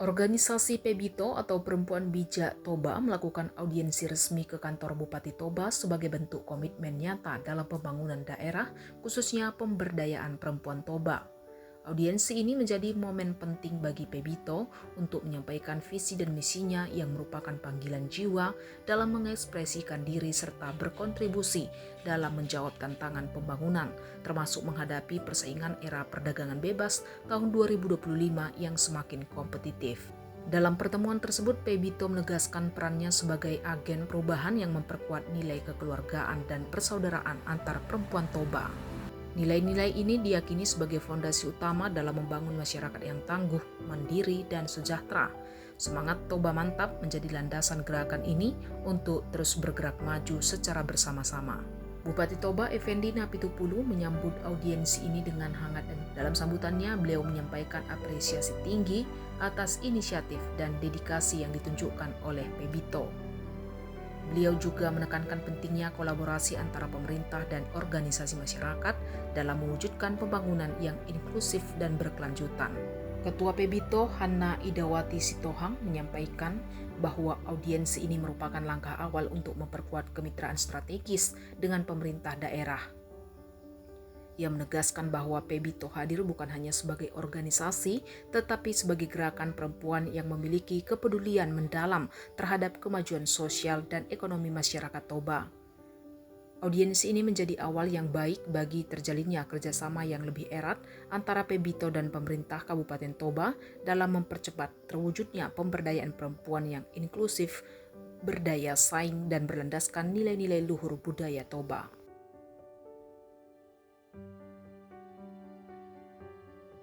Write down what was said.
Organisasi Pebito atau Perempuan Bijak Toba melakukan audiensi resmi ke kantor Bupati Toba sebagai bentuk komitmen nyata dalam pembangunan daerah, khususnya pemberdayaan perempuan Toba. Audiensi ini menjadi momen penting bagi Pebito untuk menyampaikan visi dan misinya yang merupakan panggilan jiwa dalam mengekspresikan diri serta berkontribusi dalam menjawab tantangan pembangunan, termasuk menghadapi persaingan era perdagangan bebas tahun 2025 yang semakin kompetitif. Dalam pertemuan tersebut, Pebito menegaskan perannya sebagai agen perubahan yang memperkuat nilai kekeluargaan dan persaudaraan antar perempuan Toba. Nilai-nilai ini diyakini sebagai fondasi utama dalam membangun masyarakat yang tangguh, mandiri, dan sejahtera. Semangat Toba Mantap menjadi landasan gerakan ini untuk terus bergerak maju secara bersama-sama. Bupati Toba Effendi Napitupulu menyambut audiensi ini dengan hangat dan dalam sambutannya beliau menyampaikan apresiasi tinggi atas inisiatif dan dedikasi yang ditunjukkan oleh Pebito. Beliau juga menekankan pentingnya kolaborasi antara pemerintah dan organisasi masyarakat dalam mewujudkan pembangunan yang inklusif dan berkelanjutan. Ketua Pebito Hanna Idawati Sitohang menyampaikan bahwa audiensi ini merupakan langkah awal untuk memperkuat kemitraan strategis dengan pemerintah daerah. Ia menegaskan bahwa Pebito hadir bukan hanya sebagai organisasi, tetapi sebagai gerakan perempuan yang memiliki kepedulian mendalam terhadap kemajuan sosial dan ekonomi masyarakat Toba. Audiensi ini menjadi awal yang baik bagi terjalinnya kerjasama yang lebih erat antara Pebito dan pemerintah Kabupaten Toba dalam mempercepat terwujudnya pemberdayaan perempuan yang inklusif, berdaya saing, dan berlandaskan nilai-nilai luhur budaya Toba.